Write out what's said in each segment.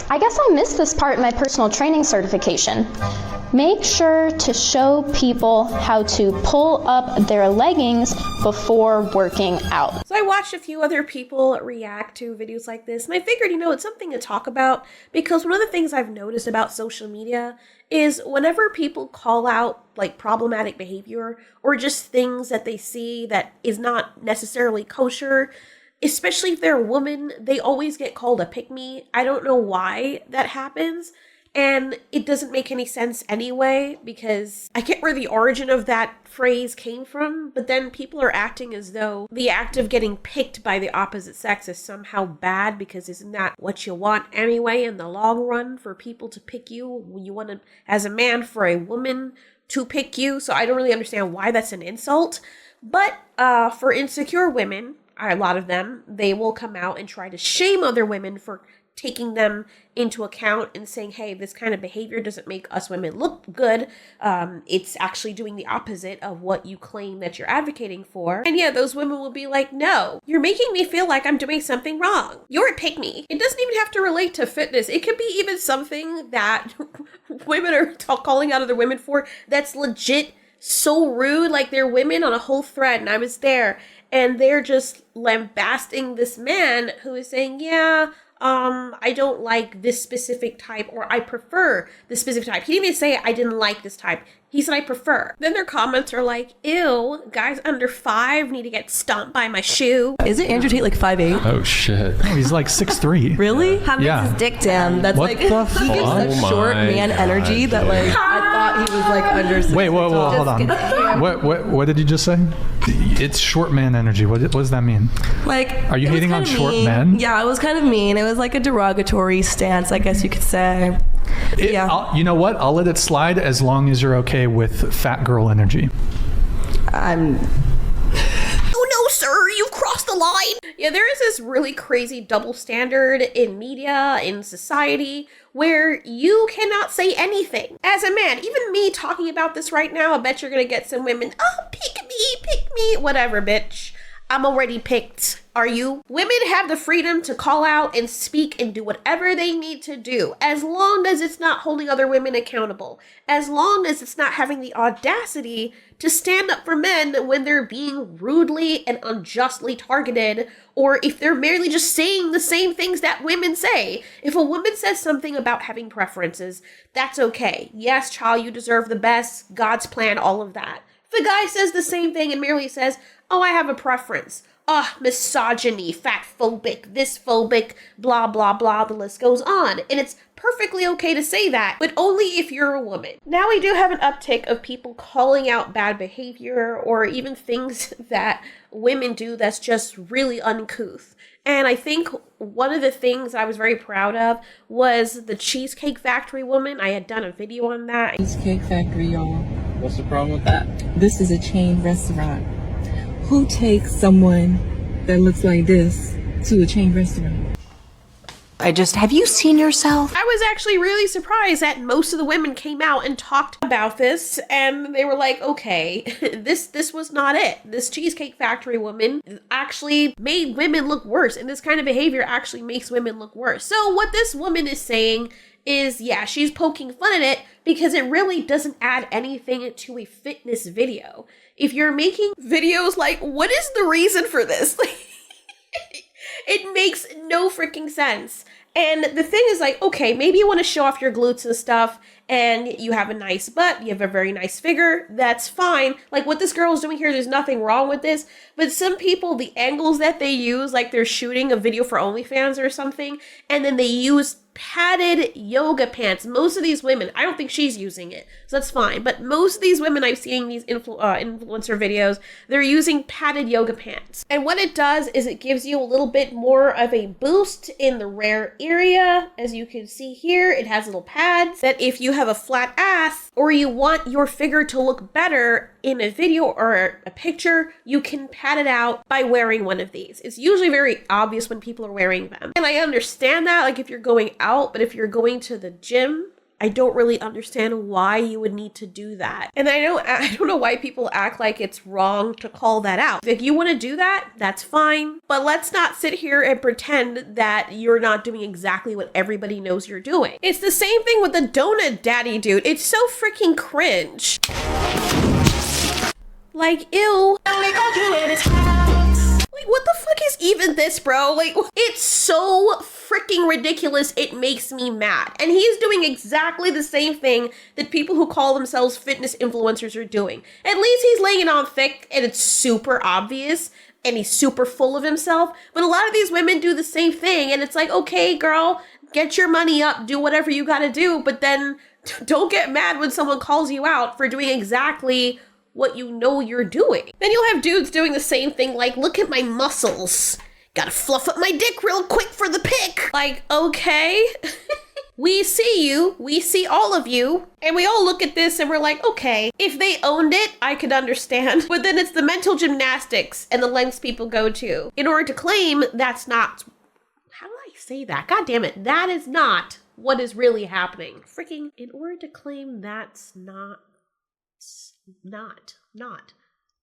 I guess I missed this part in my personal training certification. Make sure to show people how to pull up their leggings before working out. So I watched a few other people react to videos like this, and I figured, it's something to talk about, because one of the things I've noticed about social media is whenever people call out like problematic behavior or just things that they see that is not necessarily kosher, especially if they're a woman, they always get called a pick-me. I don't know why that happens. And it doesn't make any sense anyway, because I get where the origin of that phrase came from, but then people are acting as though the act of getting picked by the opposite sex is somehow bad, because isn't that what you want anyway in the long run, for people to pick you? You want to, as a man, for a woman to pick you? So I don't really understand why that's an insult. But for insecure women, a lot of them, they will come out and try to shame other women for taking them into account and saying, hey, this kind of behavior doesn't make us women look good. It's actually doing the opposite of what you claim that you're advocating for. And yeah, those women will be like, no, you're making me feel like I'm doing something wrong. You're a pick-me. It doesn't even have to relate to fitness. It could be even something that women are calling out other women for that's legit so rude. Like, they're women on a whole thread, and I was there, and they're just lambasting this man who is saying, yeah, I don't like this specific type, or I prefer this specific type. He didn't even say I didn't like this type. He said I prefer. Then their comments are like, ew, guys under 5 need to get stomped by my shoe. Isn't Andrew Tate like 5'8"? Oh shit. No, he's like 6'3". Really? How big is his dick? Damn, that's What like, the he gives fuck? such short man energy that like, I thought he was like under 6 Wait, whoa, feet tall. hold on. What did you just say? It's short man energy. What does that mean? Like, Are you it was hating on kinda short mean. men? Yeah, it was kind of mean. It was like a derogatory stance, I guess you could say. Yeah. You know what? I'll let it slide as long as you're okay with fat girl energy. I'm... Oh no, sir, you've crossed the line. Yeah, there is this really crazy double standard in media, in society, where you cannot say anything. As a man, even me talking about this right now, I bet you're gonna get some women, oh, pick me, whatever, bitch. I'm already picked. Are you? Women have the freedom to call out and speak and do whatever they need to do, as long as it's not holding other women accountable, as long as it's not having the audacity to stand up for men when they're being rudely and unjustly targeted, or if they're merely just saying the same things that women say. If a woman says something about having preferences, that's okay. Yes, child, you deserve the best, God's plan, all of that. If a guy says the same thing and merely says, oh, I have a preference, misogyny, fatphobic, this phobic, blah, blah, blah, the list goes on. And it's perfectly okay to say that, but only if you're a woman. Now we do have an uptick of people calling out bad behavior or even things that women do that's just really uncouth. And I think one of the things I was very proud of was the Cheesecake Factory woman. I had done a video on that. Cheesecake Factory, y'all. What's the problem with that? This is a chain restaurant. Who takes someone that looks like this to a chain restaurant? have you seen yourself? I was actually really surprised that most of the women came out and talked about this, and they were like, okay, this was not it. This Cheesecake Factory woman actually made women look worse, and this kind of behavior actually makes women look worse. So what this woman is saying is, yeah, she's poking fun at it because it really doesn't add anything to a fitness video. If you're making videos like, what is the reason for this? It makes no freaking sense. And the thing is like, okay, maybe you want to show off your glutes and stuff, and you have a nice butt, you have a very nice figure, that's fine. Like what this girl is doing here, there's nothing wrong with this. But some people, the angles that they use, like they're shooting a video for OnlyFans or something, and then they use padded yoga pants. Most of these women, I don't think she's using it, so that's fine. But most of these women I've seen in these influencer videos, they're using padded yoga pants. And what it does is it gives you a little bit more of a boost in the rear area. As you can see here, it has little pads that if you have a flat ass or you want your figure to look better in a video or a picture, you can pad it out by wearing one of these. It's usually very obvious when people are wearing them. And I understand that, like if you're going out, but if you're going to the gym I don't really understand why you would need to do that. And I don't know why people act like it's wrong to call that out. If you want to do that, that's fine. But let's not sit here and pretend that you're not doing exactly what everybody knows you're doing. It's the same thing with the donut daddy dude. It's so freaking cringe. Like, ew. Like, what the fuck is even this, bro? Like, it's so freaking ridiculous, it makes me mad. And he's doing exactly the same thing that people who call themselves fitness influencers are doing. At least he's laying it on thick, and it's super obvious, and he's super full of himself. But a lot of these women do the same thing, and it's like, okay, girl, get your money up, do whatever you gotta do, but then don't get mad when someone calls you out for doing exactly what you know you're doing. Then you'll have dudes doing the same thing, like, look at my muscles. Gotta fluff up my dick real quick for the pic. Like, okay. We see you, we see all of you, and we all look at this and we're like, okay, if they owned it, I could understand. But then it's the mental gymnastics and the lengths people go to in order to claim that's not, how do I say that? God damn it, that is not what is really happening. Freaking, in order to claim that's not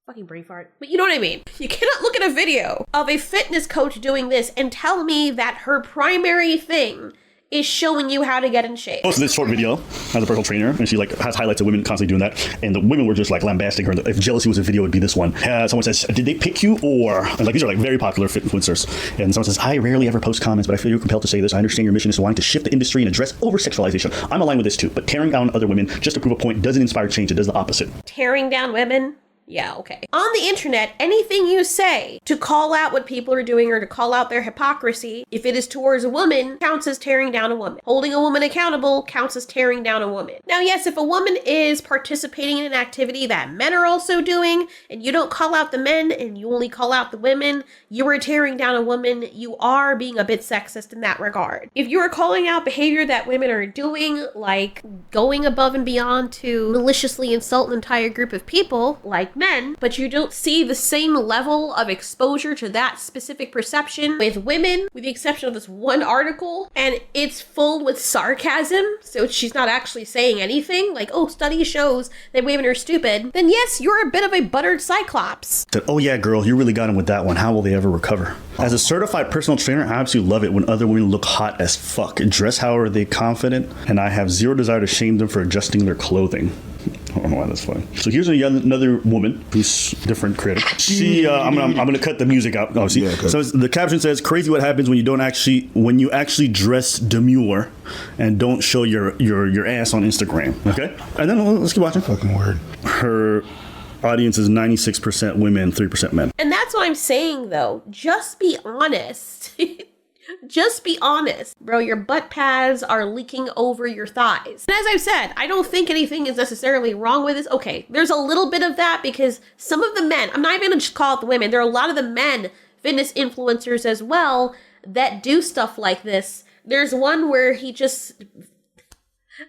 fucking brain fart. But you know what I mean? You cannot look at a video of a fitness coach doing this and tell me that her primary thing is showing you how to get in shape. Posted this short video as a personal trainer, and she like has highlights of women constantly doing that, and the women were just like lambasting her. If jealousy was a video, it would be this one. Someone says, did they pick you, or, and like these are like very popular fit influencers, and someone says, I rarely ever post comments, but I feel you're compelled to say this. I understand your mission is wanting to shift the industry and address over-sexualization. I'm aligned with this too, but tearing down other women just to prove a point doesn't inspire change. It does the opposite. Tearing down women? Yeah, okay. On the internet, anything you say to call out what people are doing or to call out their hypocrisy, if it is towards a woman, counts as tearing down a woman. Holding a woman accountable counts as tearing down a woman. Now, yes, if a woman is participating in an activity that men are also doing, and you don't call out the men and you only call out the women, you are tearing down a woman. You are being a bit sexist in that regard. If you are calling out behavior that women are doing, like going above and beyond to maliciously insult an entire group of people, like men, but you don't see the same level of exposure to that specific perception with women, with the exception of this one article, and it's full with sarcasm, so she's not actually saying anything, like, oh, study shows that women are stupid, then yes, you're a bit of a buttered cyclops. Oh yeah, girl, you really got him with that one. How will they ever recover? As a certified personal trainer, I absolutely love it when other women look hot as fuck, dress however they confident, and I have zero desire to shame them for adjusting their clothing. I don't know why that's funny. So here's another woman who's different critic. She, I'm gonna cut the music out. Oh, see. Yeah, so the caption says, "Crazy what happens when you actually dress demure and don't show your ass on Instagram." Okay, and then let's keep watching. Fucking word. Her audience is 96% women, 3% men. And that's what I'm saying, though. Just be honest. Just be honest. Bro, your butt pads are leaking over your thighs. And as I've said, I don't think anything is necessarily wrong with this. Okay, there's a little bit of that because some of the men, I'm not even gonna just call it the women, there are a lot of the men, fitness influencers as well, that do stuff like this. There's one where he just,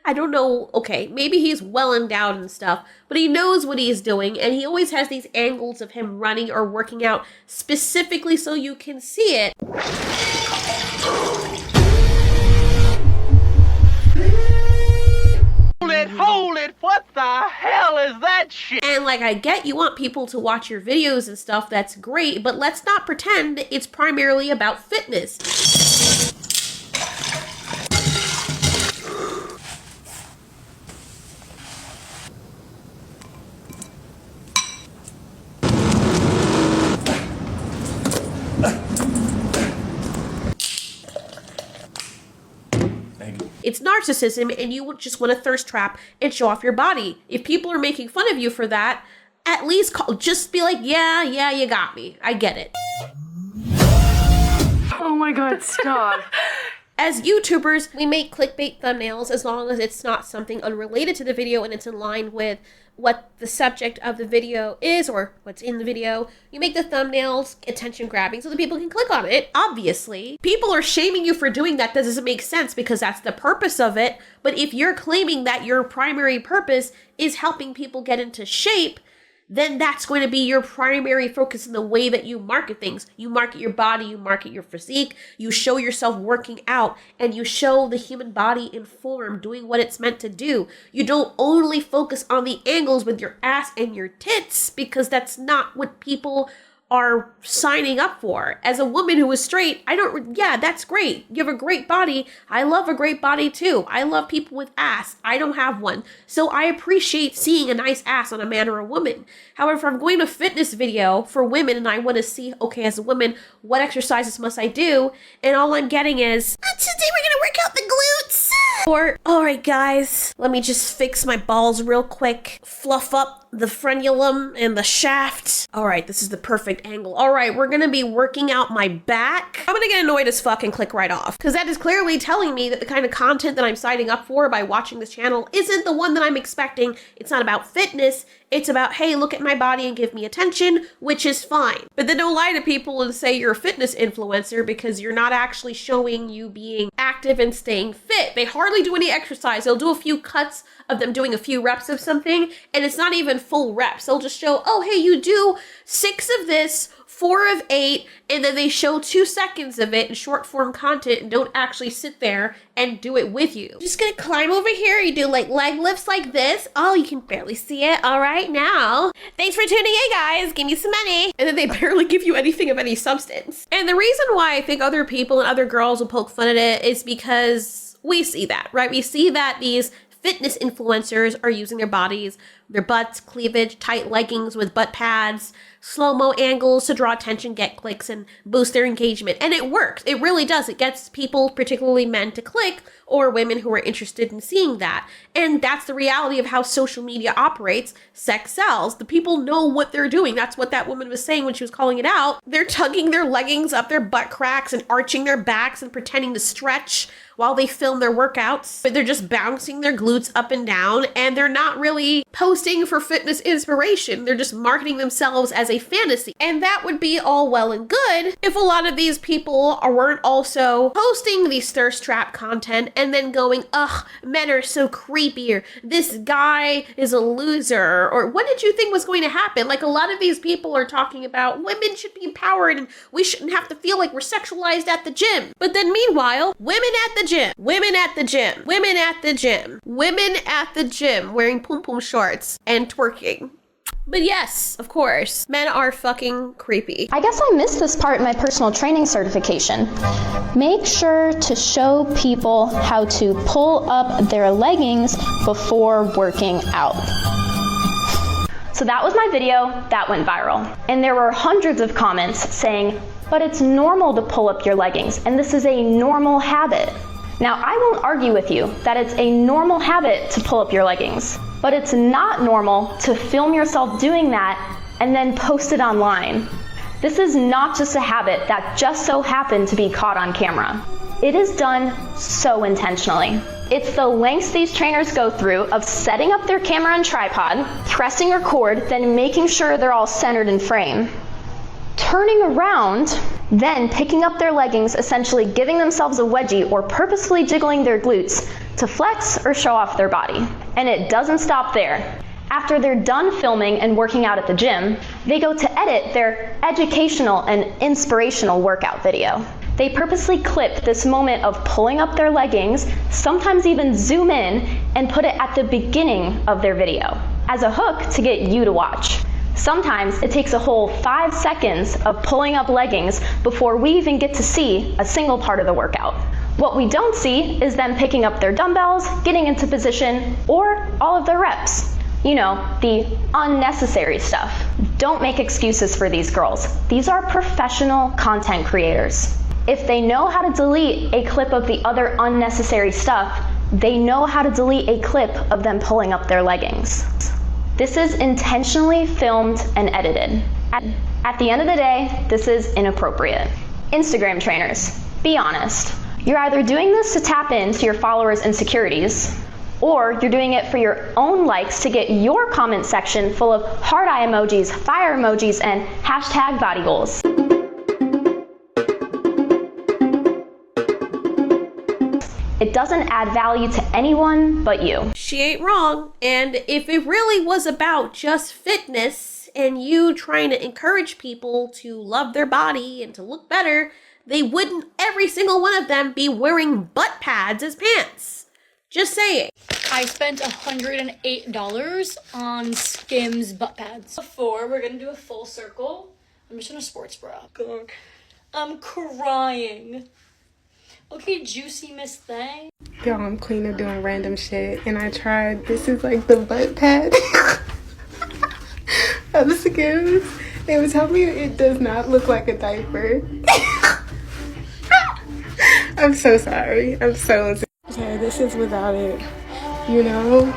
I don't know, okay, maybe he's well endowed and stuff, but he knows what he's doing, and he always has these angles of him running or working out specifically so you can see it. Hold it, what the hell is that shit? And like, I get you want people to watch your videos and stuff, that's great, but let's not pretend it's primarily about fitness. It's narcissism, and you just want to thirst trap and show off your body. If people are making fun of you for that, at least just be like, yeah, you got me. I get it. Oh my God, stop. As YouTubers, we make clickbait thumbnails as long as it's not something unrelated to the video and it's in line with what the subject of the video is or what's in the video. You make the thumbnails attention grabbing so that people can click on it. Obviously, people are shaming you for doing that. That doesn't make sense because that's the purpose of it. But if you're claiming that your primary purpose is helping people get into shape, then that's going to be your primary focus in the way that you market things. You market your body, you market your physique, you show yourself working out, and you show the human body in form, doing what it's meant to do. You don't only focus on the angles with your ass and your tits, because that's not what people are signing up for. As a woman who is straight, yeah, that's great. You have a great body. I love a great body too. I love people with ass. I don't have one. So I appreciate seeing a nice ass on a man or a woman. However, if I'm going to a fitness video for women and I want to see, okay, as a woman, what exercises must I do? And all I'm getting is, today we're going to work out the glutes. Or, all right, guys, let me just fix my balls real quick. Fluff up the frenulum and the shaft. All right, this is the perfect angle. All right, we're gonna be working out my back. I'm gonna get annoyed as fuck and click right off, because that is clearly telling me that the kind of content that I'm signing up for by watching this channel isn't the one that I'm expecting. It's not about fitness. It's about, hey, look at my body and give me attention, which is fine. But then don't lie to people and say you're a fitness influencer because you're not actually showing you being active and staying fit. They hardly do any exercise. They'll do a few cuts of them doing a few reps of something, and it's not even full reps. They'll just show, oh, hey, you do 6 of this, 4 of 8, and then they show 2 seconds of it in short form content and don't actually sit there and do it with you. Just gonna climb over here. You do like leg lifts like this. Oh, you can barely see it. All right, now. Thanks for tuning in, guys. Give me some money. And then they barely give you anything of any substance. And the reason why I think other people and other girls will poke fun at it is because we see that, right? We see that these fitness influencers are using their bodies, their butts, cleavage, tight leggings with butt pads, slow-mo angles to draw attention, get clicks, and boost their engagement. And it works. It really does. It gets people, particularly men, to click, or women who are interested in seeing that. And that's the reality of how social media operates. Sex sells. The people know what they're doing. That's what that woman was saying when she was calling it out. They're tugging their leggings up their butt cracks and arching their backs and pretending to stretch while they film their workouts. But they're just bouncing their glutes up and down, and they're not really posting for fitness inspiration. They're just marketing themselves as a fantasy. And that would be all well and good if a lot of these people weren't also posting these thirst trap content and then going, ugh, men are so creepy, or this guy is a loser, or what did you think was going to happen? Like, a lot of these people are talking about women should be empowered and we shouldn't have to feel like we're sexualized at the gym. But then meanwhile, women at the gym, women at the gym, women at the gym, women at the gym wearing pom-pom shorts and twerking. But yes, of course, men are fucking creepy. I guess I missed this part in my personal training certification. Make sure to show people how to pull up their leggings before working out. So that was my video, that went viral. And there were hundreds of comments saying, but it's normal to pull up your leggings, and this is a normal habit. Now, I won't argue with you that it's a normal habit to pull up your leggings, but it's not normal to film yourself doing that and then post it online. This is not just a habit that just so happened to be caught on camera. It is done so intentionally. It's the lengths these trainers go through of setting up their camera and tripod, pressing record, then making sure they're all centered in frame, turning around, then picking up their leggings, essentially giving themselves a wedgie or purposefully jiggling their glutes to flex or show off their body. And it doesn't stop there. After they're done filming and working out at the gym, they go to edit their educational and inspirational workout video. They purposely clip this moment of pulling up their leggings, sometimes even zoom in and put it at the beginning of their video as a hook to get you to watch. Sometimes it takes a whole 5 seconds of pulling up leggings before we even get to see a single part of the workout. What we don't see is them picking up their dumbbells, getting into position, or all of their reps. You know, the unnecessary stuff. Don't make excuses for these girls. These are professional content creators. If they know how to delete a clip of the other unnecessary stuff, they know how to delete a clip of them pulling up their leggings. This is intentionally filmed and edited. At the end of the day, this is inappropriate. Instagram trainers, be honest. You're either doing this to tap into your followers' insecurities, or you're doing it for your own likes to get your comment section full of heart eye emojis, fire emojis, and hashtag body goals. It doesn't add value to anyone but you. She ain't wrong. And if it really was about just fitness and you trying to encourage people to love their body and to look better, they wouldn't, every single one of them, be wearing butt pads as pants. Just saying. I spent $108 on Skims butt pads. Before we're gonna do a full circle, I'm just in a sports bra. God. I'm crying. Okay, juicy Miss Thing. Yo, I'm clean of doing random shit, and I tried, this is like the butt pad of the Skims. They would tell me it does not look like a diaper. I'm so sorry. I'm so insane. Okay, this is without it. You know?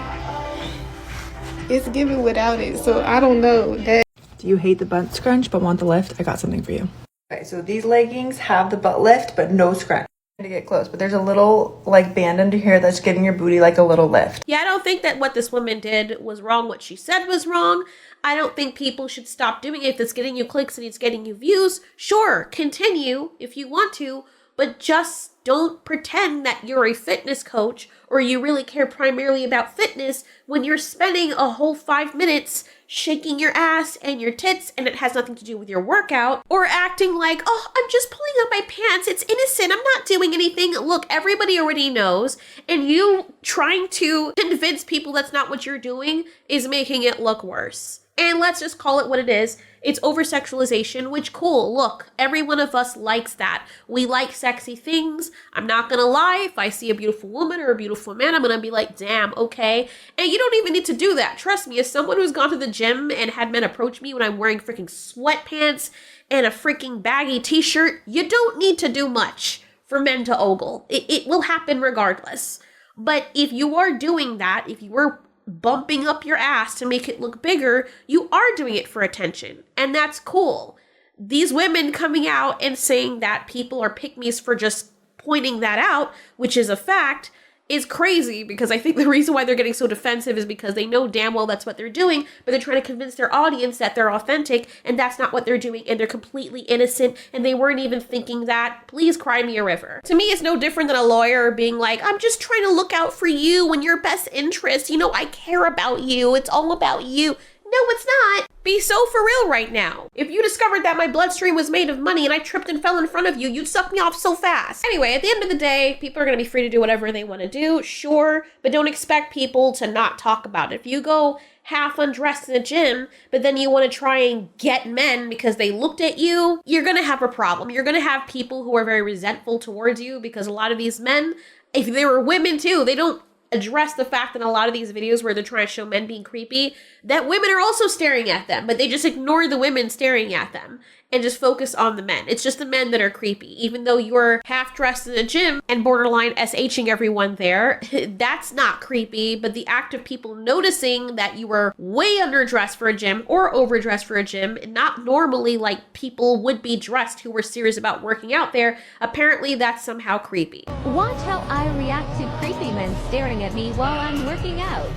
It's given without it, so I don't know that. Do you hate the butt scrunch but want the lift? I got something for you. Okay, so these leggings have the butt lift but no scrunch. To get close, but there's a little like band under here that's giving your booty like a little lift. Yeah, I don't think that what this woman did was wrong. What she said was wrong. I don't think people should stop doing it. If it's getting you clicks and it's getting you views, sure, continue if you want to, but just don't pretend that you're a fitness coach or you really care primarily about fitness when you're spending a whole 5 minutes shaking your ass and your tits and it has nothing to do with your workout, or acting like, oh, I'm just pulling up my pants, it's innocent, I'm not doing anything. Look, everybody already knows, and you trying to convince people that's not what you're doing is making it look worse. And let's just call it what it is. It's over-sexualization, which, cool, look, every one of us likes that. We like sexy things. I'm not gonna lie, if I see a beautiful woman or a beautiful man, I'm gonna be like, damn, okay. And you don't even need to do that. Trust me, as someone who's gone to the gym and had men approach me when I'm wearing freaking sweatpants and a freaking baggy t-shirt, you don't need to do much for men to ogle. It will happen regardless. But if you are doing that, if you were bumping up your ass to make it look bigger, you are doing it for attention. And that's cool. These women coming out and saying that people are pick-me's for just pointing that out, which is a fact, is crazy, because I think the reason why they're getting so defensive is because they know damn well that's what they're doing, but they're trying to convince their audience that they're authentic, and that's not what they're doing, and they're completely innocent, and they weren't even thinking that. Please cry me a river. To me, it's no different than a lawyer being like, I'm just trying to look out for you and your best interest. You know, I care about you. It's all about you. No, it's not. Be so for real right now. If you discovered that my bloodstream was made of money and I tripped and fell in front of you, you'd suck me off so fast. Anyway, at the end of the day, people are going to be free to do whatever they want to do, sure, but don't expect people to not talk about it. If you go half undressed in a gym, but then you want to try and get men because they looked at you, you're going to have a problem. You're going to have people who are very resentful towards you, because a lot of these men, if they were women too, they don't address the fact that in a lot of these videos where they're trying to show men being creepy, that women are also staring at them, but they just ignore the women staring at them and just focus on the men. It's just the men that are creepy. Even though you're half dressed in a gym and borderline SHing everyone there, that's not creepy, but the act of people noticing that you were way underdressed for a gym or overdressed for a gym, not normally like people would be dressed who were serious about working out there, apparently that's somehow creepy. Watch how I react to creepy men staring at me while I'm working out.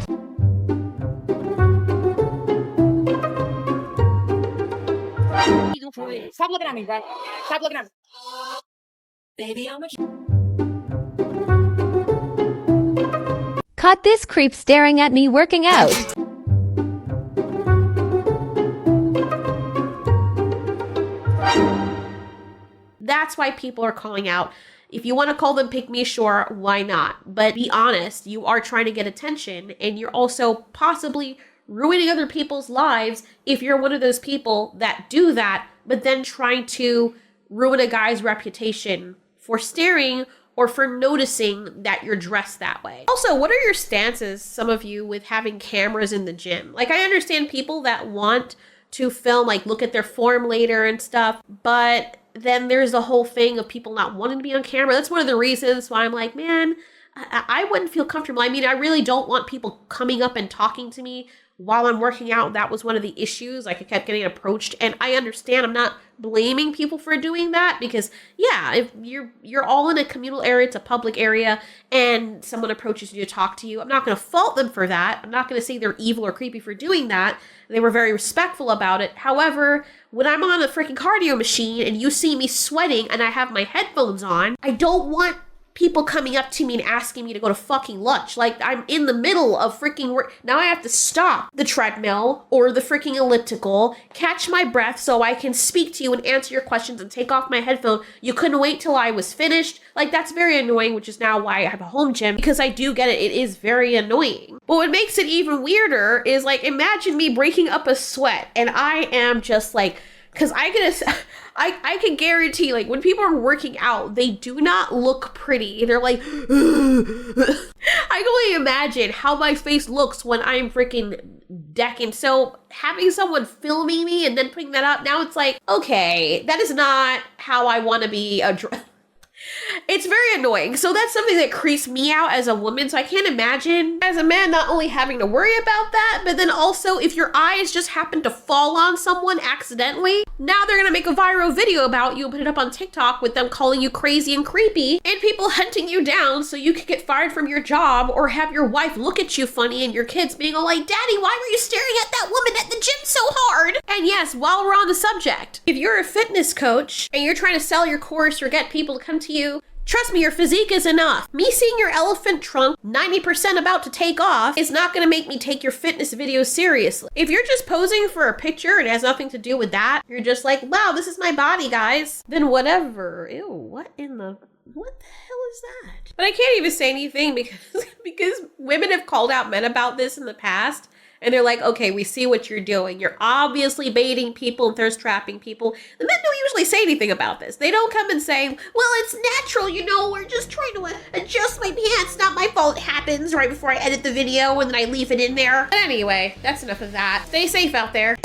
Stop looking at me, bro. Stop looking at me. Baby, how much? Caught this creep staring at me working out. That's why people are calling out. If you want to call them pick-me, sure, why not? But be honest, you are trying to get attention, and you're also possibly ruining other people's lives if you're one of those people that do that, but then trying to ruin a guy's reputation for staring or for noticing that you're dressed that way. Also, what are your stances, some of you, with having cameras in the gym? Like, I understand people that want to film, like, look at their form later and stuff, but then there's the whole thing of people not wanting to be on camera. That's one of the reasons why I'm like, man, I wouldn't feel comfortable. I mean, I really don't want people coming up and talking to me while I'm working out. That was one of the issues. Like, I kept getting approached, and I understand. I'm not blaming people for doing that, because yeah, if you're all in a communal area, it's a public area, and someone approaches you to talk to you, I'm not going to fault them for that. I'm not going to say they're evil or creepy for doing that. They were very respectful about it. However, when I'm on a freaking cardio machine and you see me sweating and I have my headphones on, I don't want people coming up to me and asking me to go to fucking lunch. Like, I'm in the middle of freaking work. Now I have to stop the treadmill or the freaking elliptical, catch my breath so I can speak to you and answer your questions and take off my headphone. You couldn't wait till I was finished. Like, that's very annoying, which is now why I have a home gym, because I do get it. It is very annoying. But what makes it even weirder is, like, imagine me breaking up a sweat and I am just like, because I can guarantee, like, when people are working out, they do not look pretty. They're like, I can only imagine how my face looks when I'm freaking decking. So having someone filming me and then putting that up, now it's like, okay, that is not how I want to be It's very annoying. So that's something that creeps me out as a woman. So I can't imagine as a man not only having to worry about that, but then also if your eyes just happen to fall on someone accidentally, now they're gonna make a viral video about you and put it up on TikTok with them calling you crazy and creepy and people hunting you down so you could get fired from your job or have your wife look at you funny and your kids being all like, Daddy, why were you staring at that woman at the gym so hard? And yes, while we're on the subject, if you're a fitness coach and you're trying to sell your course or get people to come to you, trust me, your physique is enough. Me seeing your elephant trunk 90% about to take off is not going to make me take your fitness videos seriously. If you're just posing for a picture and it has nothing to do with that, you're just like, wow, this is my body, guys. Then whatever. Ew, what the hell is that? But I can't even say anything because women have called out men about this in the past. And they're like, okay, we see what you're doing. You're obviously baiting people and thirst trapping people. The men don't usually say anything about this. They don't come and say, well, it's natural, you know, we're just trying to adjust my pants. Not my fault. It happens right before I edit the video and then I leave it in there. But anyway, that's enough of that. Stay safe out there.